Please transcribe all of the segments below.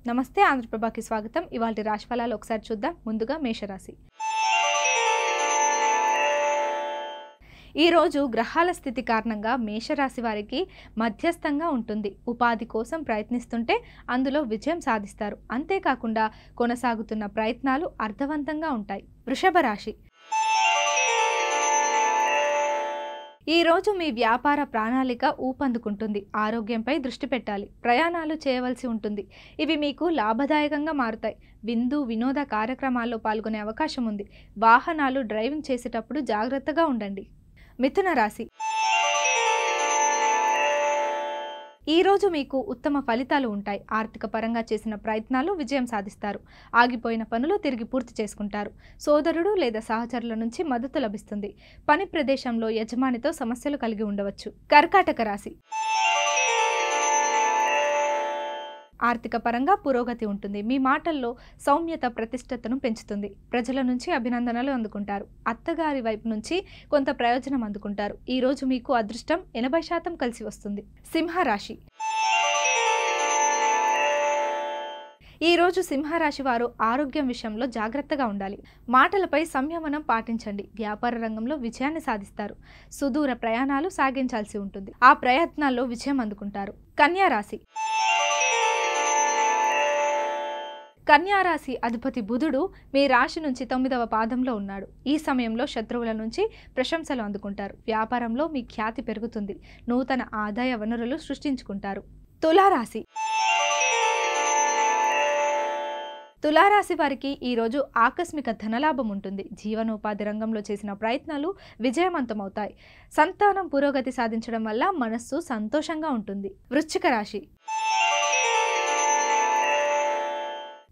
నమస్తే ఆంధ్రప్రభకి స్వాగతం. ఇవాల్టి రాశిఫలాలు ఒకసారి చూద్దాం. ముందుగా మేషరాశి. ఈ రోజు గ్రహాల స్థితి కారణంగా మేషరాశి వారికి మధ్యస్థంగా ఉంటుంది. ఉపాధి కోసం ప్రయత్నిస్తుంటే అందులో విజయం సాధిస్తారు. అంతేకాకుండా కొనసాగుతున్న ప్రయత్నాలు అర్థవంతంగా ఉంటాయి. వృషభ రాశి. ఈ రోజు మీ వ్యాపార ప్రణాళిక ఊపందుకుంటుంది. ఆరోగ్యంపై దృష్టి పెట్టాలి. ప్రయాణాలు చేయవలసి ఉంటుంది. ఇవి మీకు లాభదాయకంగా మారుతాయి. వినోద కార్యక్రమాల్లో పాల్గొనే అవకాశం ఉంది. వాహనాలు డ్రైవింగ్ చేసేటప్పుడు జాగ్రత్తగా ఉండండి. మిథున రాశి. ఈ రోజు మీకు ఉత్తమ ఫలితాలు ఉంటాయి. ఆర్థిక పరంగా చేసిన ప్రయత్నాలు విజయం సాధిస్తారు. ఆగిపోయిన పనులు తిరిగి పూర్తి చేసుకుంటారు. సోదరుడు లేదా సహచరుల నుంచి మద్దతు లభిస్తుంది. పని ప్రదేశంలో యజమానితో సమస్యలు కలిగి ఉండవచ్చు. కర్కాటక రాశి. ఆర్థిక పరంగా పురోగతి ఉంటుంది. మీ మాటల్లో సౌమ్యత ప్రతిష్టతను పెంచుతుంది. ప్రజల నుంచి అభినందనలు అందుకుంటారు. అత్తగారి వైపు నుంచి కొంత ప్రయోజనం అందుకుంటారు. ఈ రోజు మీకు అదృష్టం 80% కలిసి వస్తుంది. సింహరాశి. ఈ రోజు సింహరాశి వారు ఆరోగ్యం విషయంలో జాగ్రత్తగా ఉండాలి. మాటలపై సంయమనం పాటించండి. వ్యాపార రంగంలో విజయాన్ని సాధిస్తారు. సుదూర ప్రయాణాలు సాగించాల్సి ఉంటుంది. ఆ ప్రయత్నాల్లో విజయం అందుకుంటారు. కన్యా రాశి. కన్యారాశి అధిపతి బుధుడు మీ రాశి నుంచి 9వ పాదంలో ఉన్నాడు. ఈ సమయంలో శత్రువుల నుంచి ప్రశంసలు అందుకుంటారు. వ్యాపారంలో మీ ఖ్యాతి పెరుగుతుంది. నూతన ఆదాయ వనరులు సృష్టించుకుంటారు. తులారాశి. తులారాశి వారికి ఈరోజు ఆకస్మిక ధనలాభం ఉంటుంది. జీవనోపాధి రంగంలో చేసిన ప్రయత్నాలు విజయవంతమవుతాయి. సంతానం పురోగతి సాధించడం వల్ల మనస్సు సంతోషంగా ఉంటుంది. వృశ్చిక రాశి.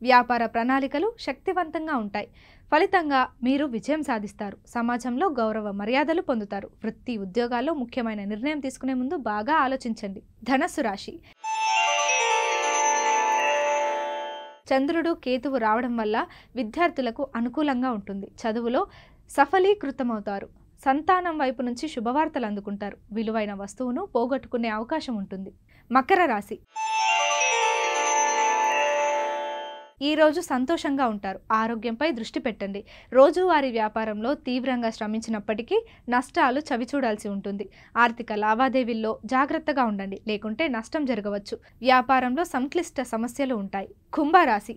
వ్యాపార ప్రణాళికలు శక్తివంతంగా ఉంటాయి. ఫలితంగా మీరు విజయం సాధిస్తారు. సమాజంలో గౌరవ మర్యాదలు పొందుతారు. వృత్తి ఉద్యోగాల్లో ముఖ్యమైన నిర్ణయం తీసుకునే ముందు బాగా ఆలోచించండి. ధనస్సు రాశి. చంద్రుడు కేతువు రావడం వల్ల విద్యార్థులకు అనుకూలంగా ఉంటుంది. చదువులో సఫలీకృతమవుతారు. సంతానం వైపు నుంచి శుభవార్తలు అందుకుంటారు. విలువైన వస్తువును పోగొట్టుకునే అవకాశం ఉంటుంది. మకర రాశి. ఈ రోజు సంతోషంగా ఉంటారు. ఆరోగ్యంపై దృష్టి పెట్టండి. రోజువారీ వ్యాపారంలో తీవ్రంగా శ్రమించినప్పటికీ నష్టాలు చవిచూడాల్సి ఉంటుంది. ఆర్థిక లావాదేవీల్లో జాగ్రత్తగా ఉండండి, లేకుంటే నష్టం జరగవచ్చు. వ్యాపారంలో సంక్లిష్ట సమస్యలు ఉంటాయి. కుంభరాశి.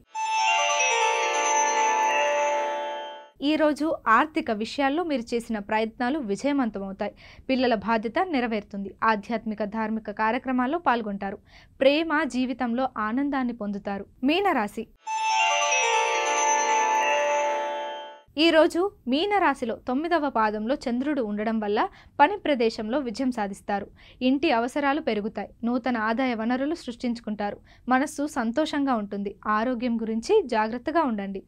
ఈ రోజు ఆర్థిక విషయాల్లో మీరు చేసిన ప్రయత్నాలు విజయవంతమవుతాయి. పిల్లల బాధ్యత నెరవేరుతుంది. ఆధ్యాత్మిక ధార్మిక కార్యక్రమాల్లో పాల్గొంటారు. ప్రేమ జీవితంలో ఆనందాన్ని పొందుతారు. మీనరాశి. ఈరోజు మీనరాశిలో 9వ పాదంలో చంద్రుడు ఉండడం వల్ల పని ప్రదేశంలో విజయం సాధిస్తారు. ఇంటి అవసరాలు పెరుగుతాయి. నూతన ఆదాయ వనరులు సృష్టించుకుంటారు. మనస్సు సంతోషంగా ఉంటుంది. ఆరోగ్యం గురించి జాగ్రత్తగా ఉండండి.